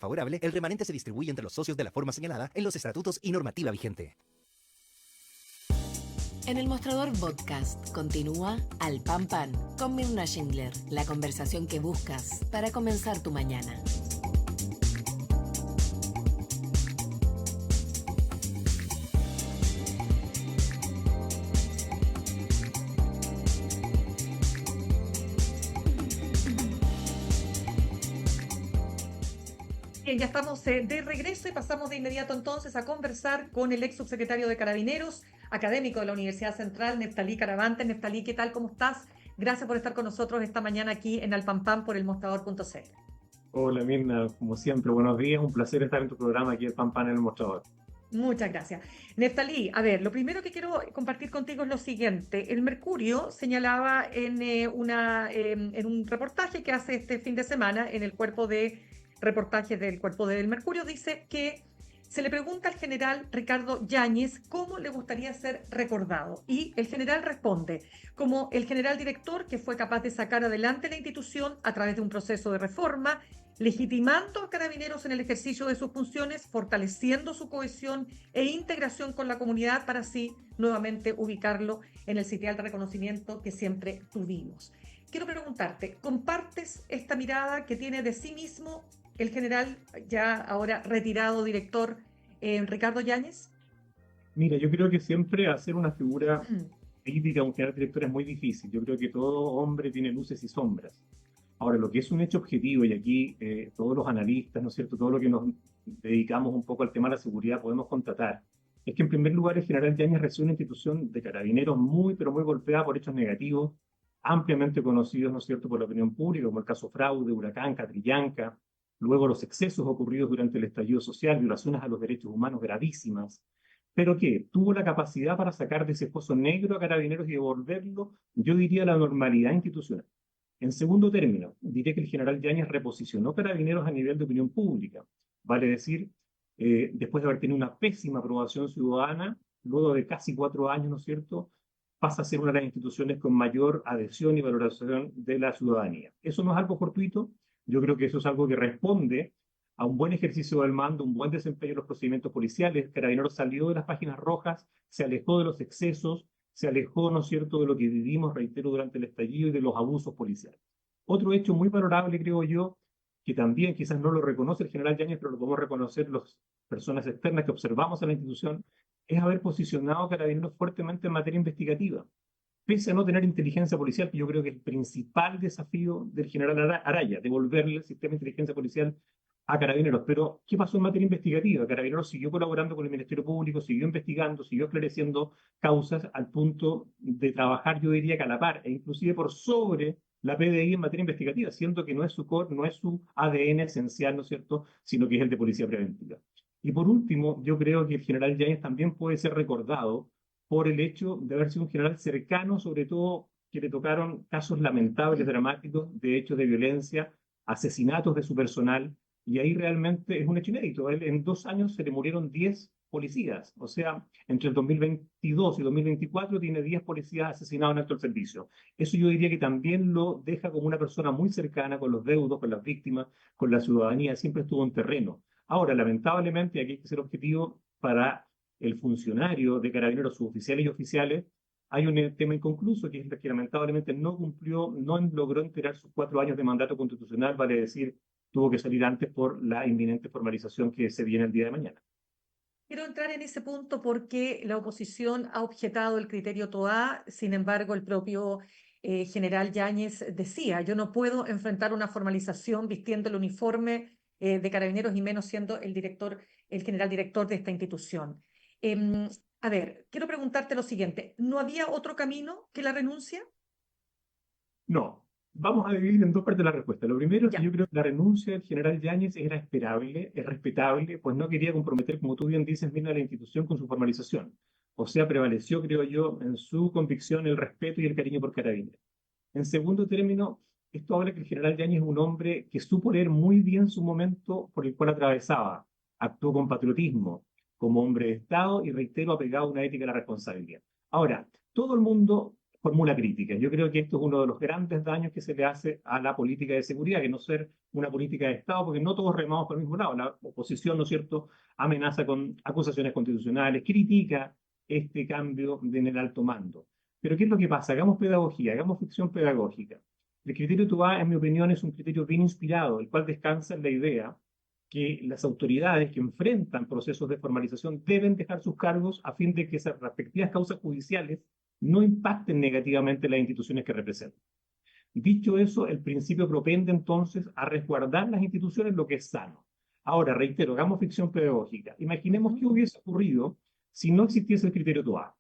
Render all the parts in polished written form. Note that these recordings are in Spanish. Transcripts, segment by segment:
favorable, el remanente se distribuye entre los socios de la forma señalada en los estatutos y normativa vigente. En el Mostrador Podcast continúa Al Pan Pan con Mirna Schindler, la conversación que buscas para comenzar tu mañana. Bien, ya estamos de regreso y pasamos de inmediato entonces a conversar con el ex subsecretario de Carabineros, académico de la Universidad Central, Neftalí Caravantes. Neftalí, ¿qué tal? ¿Cómo estás? Gracias por estar con nosotros esta mañana aquí en Alpampam por el Mostrador.cl. Hola Mirna, como siempre, buenos días, un placer estar en tu programa aquí en Pan Pan en el Mostrador. Muchas gracias. Neftalí, a ver, lo primero que quiero compartir contigo es lo siguiente. El Mercurio señalaba en un reportaje que hace este fin de semana en el cuerpo de reportajes del cuerpo del Mercurio, dice que se le pregunta al general Ricardo Yáñez cómo le gustaría ser recordado. Y el general responde, como el general director que fue capaz de sacar adelante la institución a través de un proceso de reforma, legitimando a Carabineros en el ejercicio de sus funciones, fortaleciendo su cohesión e integración con la comunidad para así nuevamente ubicarlo en el sitial de reconocimiento que siempre tuvimos. Quiero preguntarte, ¿compartes esta mirada que tiene de sí mismo el general, ya ahora retirado director, Ricardo Yáñez? Mira, yo creo que siempre hacer una figura política, un general director, es muy difícil. Yo creo que todo hombre tiene luces y sombras. Ahora, lo que es un hecho objetivo, y aquí todos los analistas, ¿no es cierto?, todo lo que nos dedicamos un poco al tema de la seguridad podemos constatar, es que en primer lugar el general Yáñez recibe una institución de Carabineros muy, pero muy golpeada por hechos negativos, ampliamente conocidos, ¿no es cierto?, por la opinión pública, como el caso Fraude, Huracán, Catrillanca, luego los excesos ocurridos durante el estallido social, violaciones a los derechos humanos gravísimas, pero que tuvo la capacidad para sacar de ese pozo negro a Carabineros y devolverlo, yo diría, a la normalidad institucional. En segundo término, diré que el general Yáñez reposicionó Carabineros a nivel de opinión pública, vale decir, después de haber tenido una pésima aprobación ciudadana, luego de casi 4 años, ¿no es cierto?, pasa a ser una de las instituciones con mayor adhesión y valoración de la ciudadanía. Eso no es algo fortuito. Yo creo que eso es algo que responde a un buen ejercicio del mando, un buen desempeño en los procedimientos policiales. Carabineros salió de las páginas rojas, se alejó de los excesos, se alejó, ¿no es cierto?, de lo que vivimos, reitero, durante el estallido y de los abusos policiales. Otro hecho muy valorable, creo yo, que también quizás no lo reconoce el general Yáñez, pero lo podemos reconocer las personas externas que observamos a la institución, es haber posicionado a Carabineros fuertemente en materia investigativa. Pese a no tener inteligencia policial, que yo creo que es el principal desafío del general Araya, devolverle el sistema de inteligencia policial a Carabineros. Pero, ¿qué pasó en materia investigativa? Carabineros siguió colaborando con el Ministerio Público, siguió investigando, siguió esclareciendo causas al punto de trabajar, yo diría, que a la par, e inclusive por sobre la PDI en materia investigativa, siendo que no es su core, no es su ADN esencial, ¿no es cierto?, sino que es el de policía preventiva. Y por último, yo creo que el general Yáñez también puede ser recordado por el hecho de haber sido un general cercano, sobre todo que le tocaron casos lamentables, dramáticos, de hechos de violencia, asesinatos de su personal, y ahí realmente es un hecho inédito. Él, en 2 años se le murieron 10 policías, o sea, entre el 2022 y 2024 tiene 10 policías asesinados en alto servicio. Eso yo diría que también lo deja como una persona muy cercana con los deudos, con las víctimas, con la ciudadanía, siempre estuvo en terreno. Ahora, lamentablemente, aquí hay que ser objetivo para el funcionario de Carabineros, suboficiales y oficiales, hay un tema inconcluso, que es que lamentablemente no cumplió, no logró integrar sus 4 años de mandato constitucional, vale decir, tuvo que salir antes por la inminente formalización que se viene el día de mañana. Quiero entrar en ese punto porque la oposición ha objetado el criterio TOA, sin embargo, el propio general Yáñez decía, yo no puedo enfrentar una formalización vistiendo el uniforme de Carabineros y menos siendo el general director de esta institución. A ver, quiero preguntarte lo siguiente, ¿no había otro camino que la renuncia? No, vamos a dividir en 2 partes la respuesta. Lo primero es que Ya. yo creo que la renuncia del general Yáñez era esperable, es respetable, pues no quería comprometer, como tú bien dices, bien a la institución con su formalización. O sea, prevaleció, creo yo, en su convicción el respeto y el cariño por Carabineros. En segundo término, esto habla que el general Yáñez es un hombre que supo leer muy bien su momento por el cual atravesaba. Actuó con patriotismo, como hombre de Estado y, reitero, apegado a una ética de la responsabilidad. Ahora, todo el mundo formula críticas. Yo creo que esto es uno de los grandes daños que se le hace a la política de seguridad, que no ser una política de Estado, porque no todos remamos por el mismo lado. La oposición, ¿no es cierto?, amenaza con acusaciones constitucionales, critica este cambio en el alto mando. Pero ¿qué es lo que pasa? Hagamos pedagogía, hagamos ficción pedagógica. El criterio Toá, en mi opinión, es un criterio bien inspirado, el cual descansa en la idea que las autoridades que enfrentan procesos de formalización deben dejar sus cargos a fin de que esas respectivas causas judiciales no impacten negativamente las instituciones que representan. Dicho eso, el principio propende entonces a resguardar las instituciones, lo que es sano. Ahora, reitero, hagamos ficción pedagógica. Imaginemos qué hubiese ocurrido si no existiese el criterio Toá.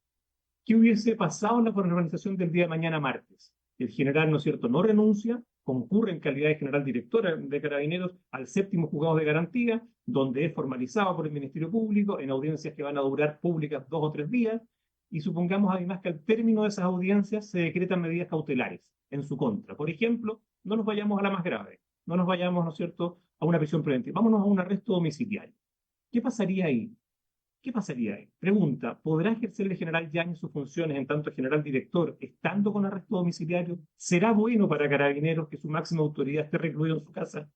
¿Qué hubiese pasado en la formalización del día de mañana martes? El general, ¿no es cierto?, no renuncia, concurre en calidad de general director de Carabineros al 7º juzgado de garantía, donde es formalizado por el Ministerio Público en audiencias que van a durar públicas 2 o 3 días, y supongamos además que al término de esas audiencias se decretan medidas cautelares en su contra. Por ejemplo, no nos vayamos a la más grave, no nos vayamos, ¿no es cierto?, a una prisión preventiva, vámonos a un arresto domiciliario. ¿Qué pasaría ahí? ¿Qué pasaría ahí? Pregunta, ¿podrá ejercer el general Yáñez sus funciones en tanto general director estando con arresto domiciliario? ¿Será bueno para Carabineros que su máxima autoridad esté recluido en su casa?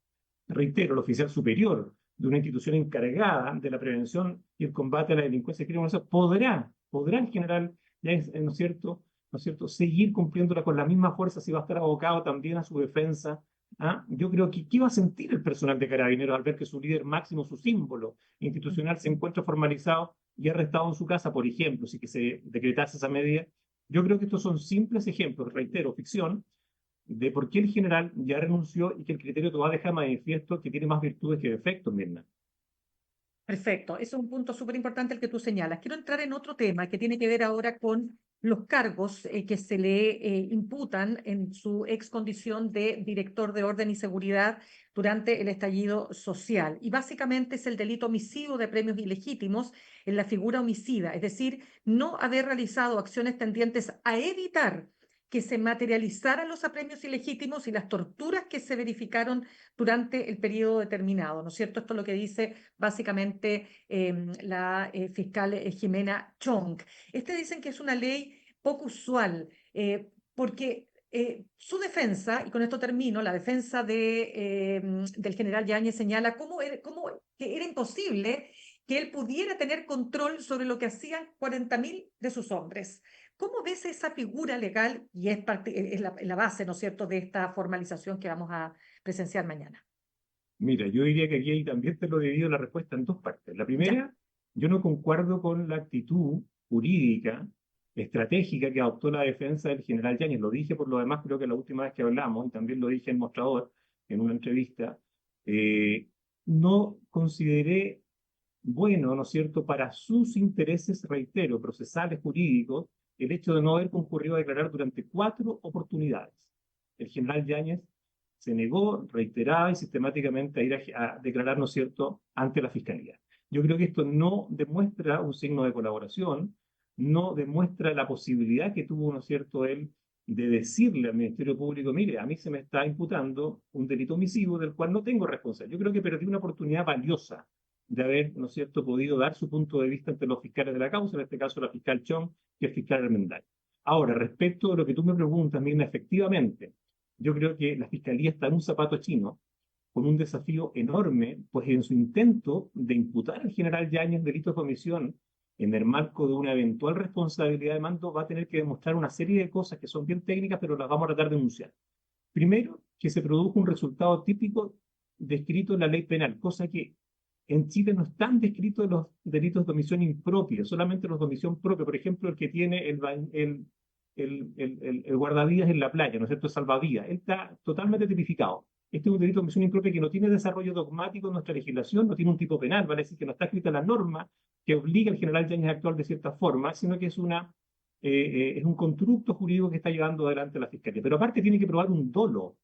Reitero, el oficial superior de una institución encargada de la prevención y el combate a la delincuencia y crimen organizado, ¿podrá el general Yáñez, ¿no es cierto, seguir cumpliéndola con la misma fuerza si va a estar abocado también a su defensa? ¿Ah? Yo creo que ¿qué va a sentir el personal de Carabineros al ver que su líder máximo, su símbolo institucional, se encuentra formalizado y arrestado en su casa, por ejemplo, si que se decretase esa medida? Yo creo que estos son simples ejemplos, reitero, ficción, de por qué el general ya renunció y que el criterio Toá deja manifiesto que tiene más virtudes que defectos, Mirna. Perfecto, ese es un punto súper importante el que tú señalas. Quiero entrar en otro tema que tiene que ver ahora con los cargos que se le imputan en su ex condición de director de orden y seguridad durante el estallido social. Y básicamente es el delito omisivo de premios ilegítimos en la figura homicida, es decir, no haber realizado acciones tendientes a evitar que se materializaran los apremios ilegítimos y las torturas que se verificaron durante el periodo determinado, ¿no es cierto? Esto es lo que dice básicamente la fiscal Jimena Chong. Dicen que es una ley poco usual, porque su defensa, y con esto termino, la defensa del general Yáñez señala cómo que era imposible que él pudiera tener control sobre lo que hacían 40.000 de sus hombres. ¿Cómo ves esa figura legal? Y es la base, ¿no es cierto?, de esta formalización que vamos a presenciar mañana. Mira, yo diría que aquí también te lo divido la respuesta en dos partes. La primera, yo no concuerdo con la actitud jurídica, estratégica que adoptó la defensa del general Yáñez. Lo dije por lo demás, creo que la última vez que hablamos, y también lo dije en Mostrador, en una entrevista, no consideré bueno, ¿no es cierto?, para sus intereses, reitero, procesales, jurídicos, el hecho de no haber concurrido a declarar durante 4 oportunidades. El general Yáñez se negó reiterada y sistemáticamente a ir a declarar, ¿no es cierto?, ante la Fiscalía. Yo creo que esto no demuestra un signo de colaboración, no demuestra la posibilidad que tuvo, ¿no es cierto?, él de decirle al Ministerio Público, mire, a mí se me está imputando un delito omisivo del cual no tengo responsabilidad. Yo creo que perdí una oportunidad valiosa de haber, ¿no es cierto?, podido dar su punto de vista ante los fiscales de la causa, en este caso la fiscal Chong y el fiscal Armendáriz. Ahora, respecto a lo que tú me preguntas, Mirna, efectivamente, yo creo que la Fiscalía está en un zapato chino, con un desafío enorme, pues en su intento de imputar al general Yáñez delito de comisión en el marco de una eventual responsabilidad de mando, va a tener que demostrar una serie de cosas que son bien técnicas, pero las vamos a tratar de denunciar. Primero, que se produjo un resultado típico descrito en la ley penal, cosa que en Chile no están descritos los delitos de omisión impropia, solamente los de omisión propia. Por ejemplo, el que tiene el guardavidas en la playa, ¿no es cierto?, salvavidas, él está totalmente tipificado. Este es un delito de omisión impropia que no tiene desarrollo dogmático en nuestra legislación, no tiene un tipo penal, vale decir que no está escrita la norma que obliga al general Yáñez a actuar de cierta forma, sino que es un constructo jurídico que está llevando adelante la Fiscalía. Pero aparte tiene que probar un dolo.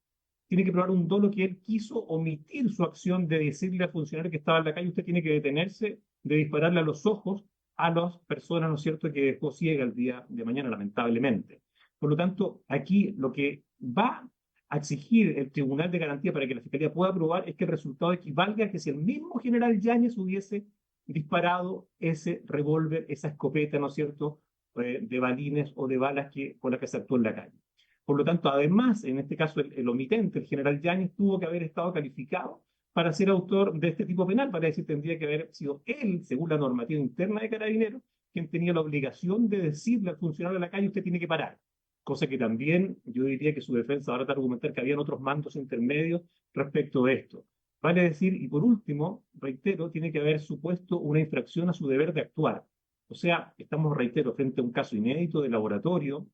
Tiene que probar un dolo que él quiso omitir su acción de decirle al funcionario que estaba en la calle, usted tiene que detenerse de dispararle a los ojos a las personas, ¿no es cierto?, que dejó ciega el día de mañana, lamentablemente. Por lo tanto, aquí lo que va a exigir el Tribunal de Garantía para que la Fiscalía pueda probar es que el resultado equivalga a que si el mismo general Yáñez hubiese disparado ese revólver, esa escopeta, ¿no es cierto?, de balines o de balas con las que se actuó en la calle. Por lo tanto, además, en este caso, el omitente, el general Yáñez, tuvo que haber estado calificado para ser autor de este tipo penal, para decir, tendría que haber sido él, según la normativa interna de Carabineros, quien tenía la obligación de decirle al funcionario de la calle, usted tiene que parar. Cosa que también yo diría que su defensa ahora trata de argumentar que habían otros mandos intermedios respecto de esto. Vale decir, y por último, reitero, tiene que haber supuesto una infracción a su deber de actuar. O sea, estamos, reitero, frente a un caso inédito de laboratorio,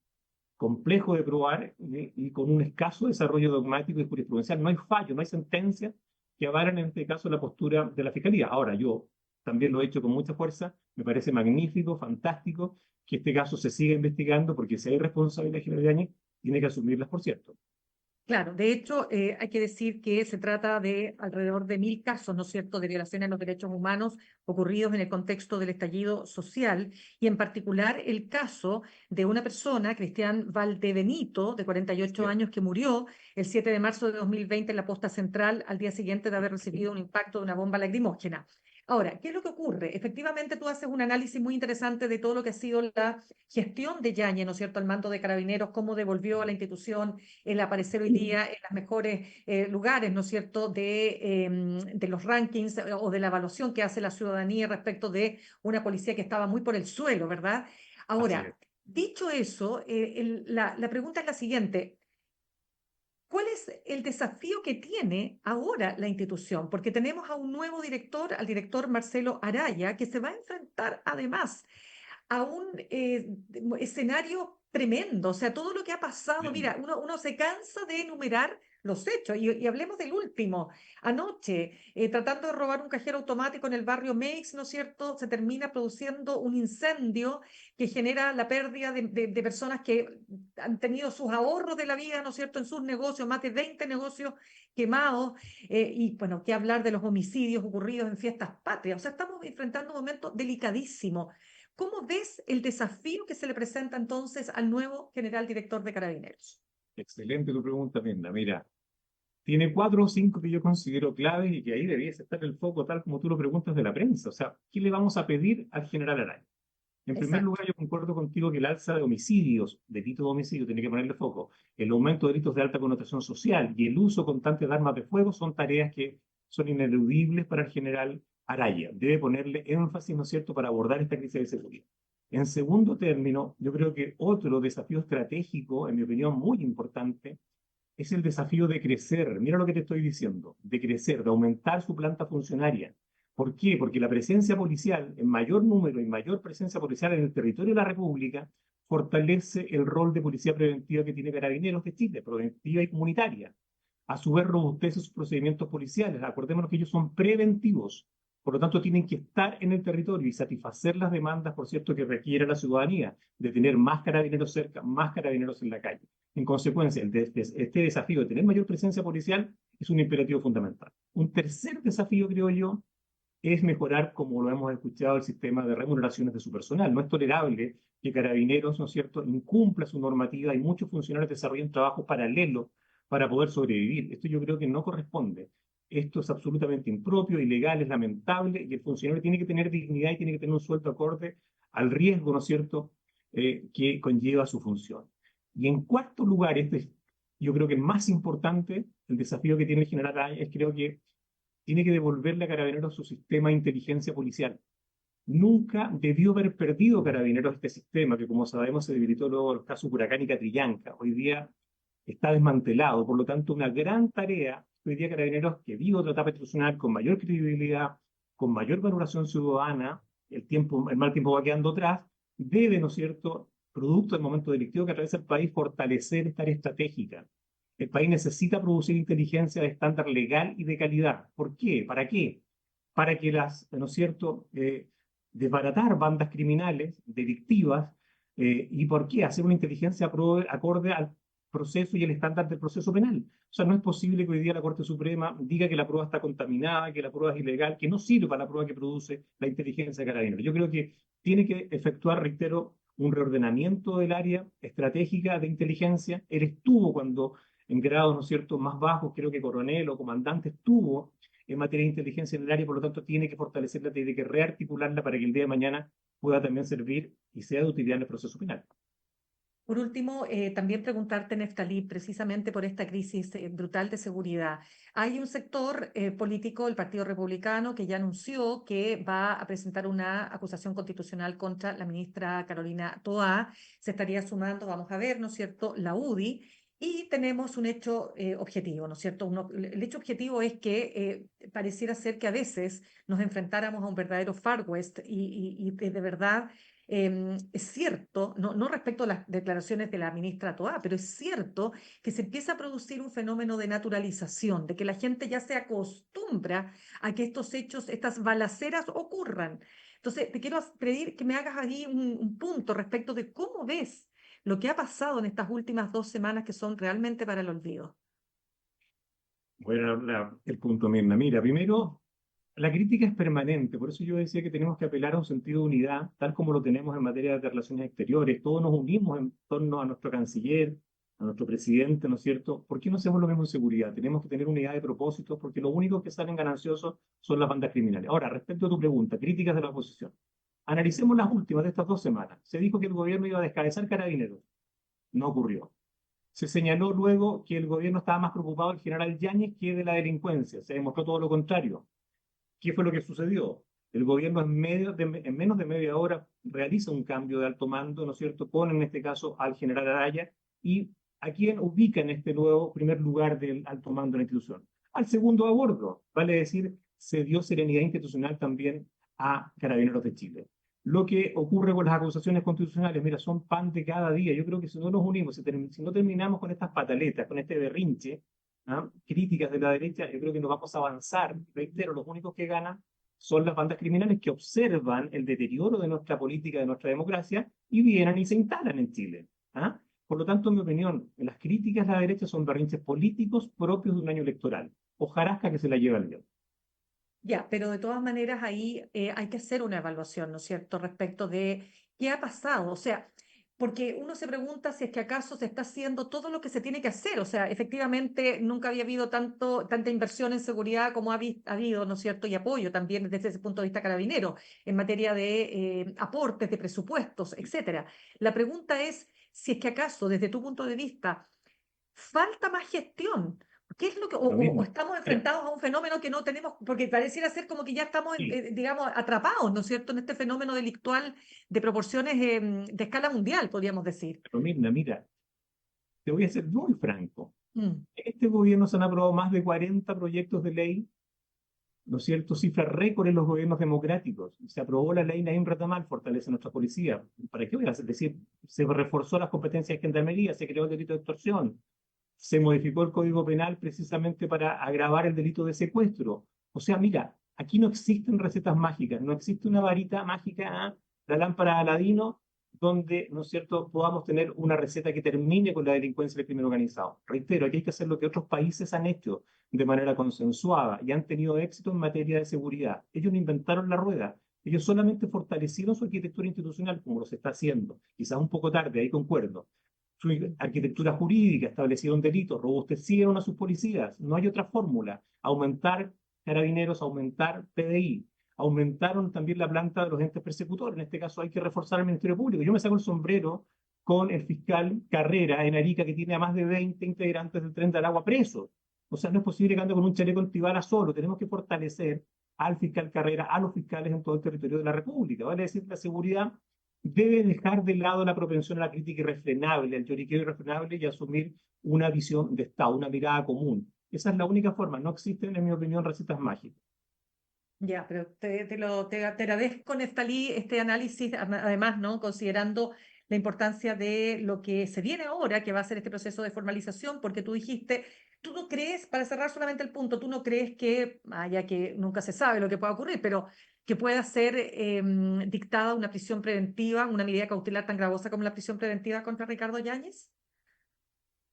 complejo de probar y con un escaso desarrollo dogmático y jurisprudencial. No hay fallo, no hay sentencia que avalan en este caso la postura de la Fiscalía. Ahora, yo también lo he hecho con mucha fuerza, me parece magnífico, fantástico, que este caso se siga investigando, porque si hay responsabilidad de General Yáñez, tiene que asumirlas, por cierto. Claro, de hecho, hay que decir que se trata de alrededor de 1000 casos, ¿no es cierto?, de violaciones a los derechos humanos ocurridos en el contexto del estallido social, y en particular el caso de una persona, Cristian Valdebenito, de 48 años, que murió el 7 de marzo de 2020 en la posta central al día siguiente de haber recibido un impacto de una bomba lacrimógena. Ahora, ¿qué es lo que ocurre? Efectivamente, tú haces un análisis muy interesante de todo lo que ha sido la gestión de Yáñez, ¿no es cierto?, al mando de Carabineros, cómo devolvió a la institución el aparecer hoy día en los mejores lugares, ¿no es cierto?, de los rankings o de la evaluación que hace la ciudadanía respecto de una policía que estaba muy por el suelo, ¿verdad? Ahora, dicho eso, la pregunta es la siguiente. ¿Cuál es el desafío que tiene ahora la institución? Porque tenemos a un nuevo director, al director Marcelo Araya, que se va a enfrentar además a un escenario tremendo. O sea, todo lo que ha pasado, mira, uno se cansa de enumerar los hechos. Y hablemos del último. Anoche, tratando de robar un cajero automático en el barrio Meix, ¿no es cierto?, se termina produciendo un incendio que genera la pérdida de personas que han tenido sus ahorros de la vida, ¿no es cierto?, en sus negocios, más de 20 negocios quemados, y bueno, qué hablar de los homicidios ocurridos en fiestas patrias. O sea, estamos enfrentando un momento delicadísimo. ¿Cómo ves el desafío que se le presenta entonces al nuevo general director de Carabineros? Excelente tu pregunta, Mirna. Mira, tiene 4 o 5 que yo considero claves y que ahí debiese estar el foco, tal como tú lo preguntas, de la prensa. O sea, ¿qué le vamos a pedir al general Araya? En primer lugar, yo concuerdo contigo que el alza de homicidios, delitos de homicidio, tiene que ponerle foco. El aumento de delitos de alta connotación social y el uso constante de armas de fuego son tareas que son ineludibles para el general Araya. Debe ponerle énfasis, ¿no es cierto?, para abordar esta crisis de seguridad. En segundo término, yo creo que otro desafío estratégico, en mi opinión, muy importante, es el desafío de crecer. Mira lo que te estoy diciendo, de crecer, de aumentar su planta funcionaria. ¿Por qué? Porque la presencia policial, en mayor número y mayor presencia policial en el territorio de la República, fortalece el rol de policía preventiva que tiene Carabineros de Chile, preventiva y comunitaria. A su vez, robustece sus procedimientos policiales. Acordémonos que ellos son preventivos. Por lo tanto, tienen que estar en el territorio y satisfacer las demandas, por cierto, que requiere la ciudadanía, de tener más carabineros cerca, más carabineros en la calle. En consecuencia, este desafío de tener mayor presencia policial es un imperativo fundamental. Un tercer desafío, creo yo, es mejorar, como lo hemos escuchado, el sistema de remuneraciones de su personal. No es tolerable que Carabineros, ¿no es cierto?, incumpla su normativa y muchos funcionarios desarrollen trabajos paralelos para poder sobrevivir. Esto yo creo que no corresponde. Esto es absolutamente impropio, ilegal, es lamentable, y el funcionario tiene que tener dignidad y tiene que tener un sueldo acorde al riesgo, ¿no es cierto?, que conlleva su función. Y en cuarto lugar, yo creo que el más importante, el desafío que tiene el general Araya, es creo que tiene que devolverle a Carabineros su sistema de inteligencia policial. Nunca debió haber perdido Carabineros este sistema, que como sabemos se debilitó luego el caso Huracán y Catrillanca. Hoy día está desmantelado, por lo tanto una gran tarea. Hoy día Carabineros, que vive otra etapa institucional con mayor credibilidad, con mayor valoración ciudadana, el mal tiempo va quedando atrás, debe, ¿no es cierto?, producto del momento delictivo que atraviesa el país, fortalecer esta área estratégica. El país necesita producir inteligencia de estándar legal y de calidad. ¿Por qué? ¿Para qué? Para que ¿no es cierto?, desbaratar bandas criminales, delictivas, ¿y por qué? Hacer una inteligencia acorde al proceso y el estándar del proceso penal. O sea, no es posible que hoy día la Corte Suprema diga que la prueba está contaminada, que la prueba es ilegal, que no sirva la prueba que produce la inteligencia de Carabineros. Yo creo que tiene que efectuar, reitero, un reordenamiento del área estratégica de inteligencia. Él estuvo cuando en grados, ¿no es cierto?, más bajos, creo que coronel o comandante, estuvo en materia de inteligencia en el área, por lo tanto tiene que fortalecerla, tiene que rearticularla para que el día de mañana pueda también servir y sea de utilidad en el proceso penal. Por último, también preguntarte, Neftalí, precisamente por esta crisis brutal de seguridad. Hay un sector político, el Partido Republicano, que ya anunció que va a presentar una acusación constitucional contra la ministra Carolina Toá. Se estaría sumando, vamos a ver, ¿no es cierto?, la UDI. Y tenemos un hecho objetivo, ¿no es cierto? El hecho objetivo es que pareciera ser que a veces nos enfrentáramos a un verdadero Far West y de verdad es cierto, no respecto a las declaraciones de la ministra Toá, pero es cierto que se empieza a producir un fenómeno de naturalización, de que la gente ya se acostumbra a que estos hechos, estas balaceras ocurran. Entonces, te quiero pedir que me hagas ahí un punto respecto de cómo ves lo que ha pasado en estas últimas 2 semanas que son realmente para el olvido. Bueno, el punto, Mirna. Mira, primero, la crítica es permanente, por eso yo decía que tenemos que apelar a un sentido de unidad, tal como lo tenemos en materia de relaciones exteriores. Todos nos unimos en torno a nuestro canciller, a nuestro presidente, ¿no es cierto? ¿Por qué no hacemos lo mismo en seguridad? Tenemos que tener unidad de propósitos, porque los únicos que salen gananciosos son las bandas criminales. Ahora, respecto a tu pregunta, críticas de la oposición. Analicemos las últimas de estas 2 semanas. Se dijo que el gobierno iba a descabezar Carabineros. No ocurrió. Se señaló luego que el gobierno estaba más preocupado del general Yáñez que de la delincuencia. Se demostró todo lo contrario. ¿Qué fue lo que sucedió? El gobierno en menos de media hora realiza un cambio de alto mando, ¿no es cierto? Pone en este caso al general Araya y a quien ubica en este nuevo primer lugar del alto mando de la institución. Al segundo a bordo, vale decir, se dio serenidad institucional también a Carabineros de Chile. Lo que ocurre con las acusaciones constitucionales, mira, son pan de cada día. Yo creo que si no nos unimos, si no terminamos con estas pataletas, con este berrinche, ¿ah?, críticas de la derecha, yo creo que no vamos a avanzar. Reitero, los únicos que ganan son las bandas criminales que observan el deterioro de nuestra política, de nuestra democracia, y vienen y se instalan en Chile. ¿Ah? Por lo tanto, en mi opinión, las críticas a la derecha son berrinches políticos propios de un año electoral. Hojarasca que se la lleva el león. Ya, pero de todas maneras ahí hay que hacer una evaluación, ¿no es cierto?, respecto de qué ha pasado. O sea, porque uno se pregunta si es que acaso se está haciendo todo lo que se tiene que hacer. O sea, efectivamente nunca había habido tanta inversión en seguridad como ha habido, ¿no es cierto?, y apoyo también desde ese punto de vista carabinero, en materia de aportes, de presupuestos, etcétera. La pregunta es si es que acaso, desde tu punto de vista, falta más gestión. ¿Qué es lo que, Lo o mismo. estamos enfrentados a un fenómeno que no tenemos, porque pareciera ser como que ya estamos, Sí, digamos, atrapados, ¿no es cierto?, en este fenómeno delictual de proporciones de escala mundial, podríamos decir. pero mira, te voy a ser muy franco. Mm. En este gobierno se han aprobado más de 40 proyectos de ley, ¿no es cierto? Cifra récord en los gobiernos democráticos. Se aprobó la ley Naim Ratamal, fortalece nuestra policía. ¿Para qué voy a decir? Se reforzó las competencias de gendarmería, se creó el delito de extorsión, se modificó el Código Penal precisamente para agravar el delito de secuestro. O sea, mira, aquí no existen recetas mágicas, no existe una varita mágica, la lámpara de Aladino, donde, ¿no es cierto?, podamos tener una receta que termine con la delincuencia y el crimen organizado. Reitero, aquí hay que hacer lo que otros países han hecho de manera consensuada y han tenido éxito en materia de seguridad. Ellos no inventaron la rueda, ellos solamente fortalecieron su arquitectura institucional, como lo se está haciendo, quizás un poco tarde, ahí concuerdo. Su arquitectura jurídica, establecieron delitos, robustecieron a sus policías. No hay otra fórmula. Aumentar carabineros, aumentar PDI. Aumentaron también la planta de los entes persecutores. En este caso hay que reforzar el Ministerio Público. Yo me saco el sombrero con el fiscal Carrera en Arica, que tiene a más de 20 integrantes del Tren del Agua presos. O sea, no es posible que ande con un chaleco antibala solo. Tenemos que fortalecer al fiscal Carrera, a los fiscales en todo el territorio de la República. Vale decir, la seguridad debe dejar de lado la propensión a la crítica irrefrenable, al lloriqueo irrefrenable y asumir una visión de Estado, una mirada común. Esa es la única forma. No existen, en mi opinión, recetas mágicas. Ya, pero te agradezco, Neftalí, este análisis, además, ¿no?, considerando la importancia de lo que se viene ahora, que va a ser este proceso de formalización, porque tú dijiste, tú no crees, para cerrar solamente el punto, tú no crees que, ya que nunca se sabe lo que pueda ocurrir, pero que pueda ser dictada una prisión preventiva, una medida cautelar tan gravosa como la prisión preventiva contra Ricardo Yáñez.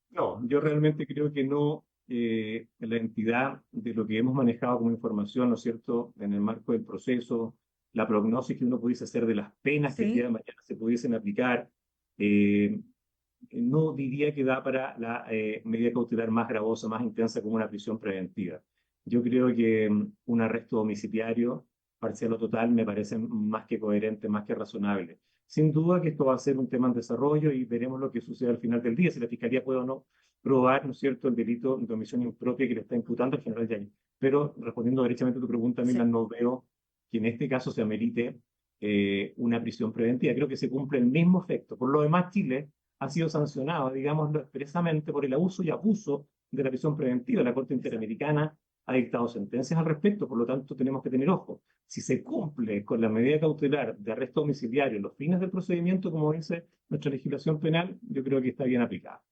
No, yo realmente creo que no. La entidad de lo que hemos manejado como información, ¿no es cierto?, en el marco del proceso, la prognosis que uno pudiese hacer de las penas que el día de Sí. mañana se pudiesen aplicar, no diría que da para la medida cautelar más gravosa, más intensa como una prisión preventiva. Yo creo que un arresto domiciliario, parcial o total, me parece más que coherente, más que razonable. Sin duda que esto va a ser un tema en desarrollo y veremos lo que sucede al final del día, si la Fiscalía puede o no probar, ¿no es cierto?, el delito de omisión impropia que le está imputando al general Yañez. Pero, respondiendo derechamente a tu pregunta, Mila, Sí. no veo que en este caso se amerite una prisión preventiva. Creo que se cumple el mismo efecto. Por lo demás, Chile ha sido sancionado, digámoslo expresamente, por el abuso y abuso de la prisión preventiva. La Corte Interamericana ha dictado sentencias al respecto, por lo tanto tenemos que tener ojo. Si se cumple con la medida cautelar de arresto domiciliario en los fines del procedimiento, como dice nuestra legislación penal, yo creo que está bien aplicada.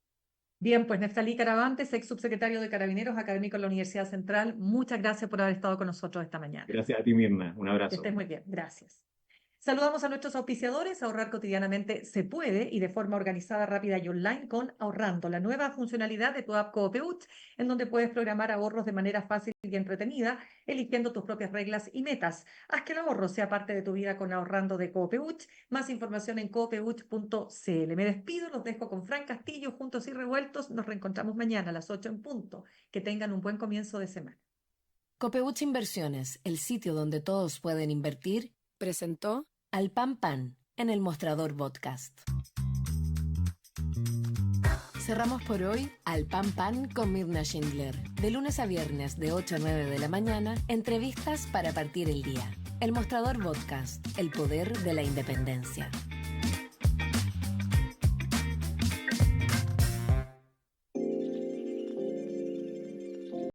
Bien, pues Neftalí Caravantes, ex subsecretario de Carabineros, académico de la Universidad Central, muchas gracias por haber estado con nosotros esta mañana. Gracias a ti, Mirna. Un Que abrazo. estés muy bien, gracias. Saludamos a nuestros auspiciadores. Ahorrar cotidianamente se puede y de forma organizada, rápida y online con Ahorrando, la nueva funcionalidad de tu app Coopeuch, en donde puedes programar ahorros de manera fácil y entretenida, eligiendo tus propias reglas y metas. Haz que el ahorro sea parte de tu vida con Ahorrando de Coopeuch. Más información en coopeuch.cl. Me despido, los dejo con Fran Castillo, juntos y revueltos. Nos reencontramos mañana a las 8 en punto. Que tengan un buen comienzo de semana. Copeuch Inversiones, el sitio donde todos pueden invertir, presentó Al Pan Pan en el Mostrador Podcast. Cerramos por hoy Al Pan Pan con Mirna Schindler. De lunes a viernes de 8 a 9 de la mañana, entrevistas para partir el día. El Mostrador Podcast, el poder de la independencia.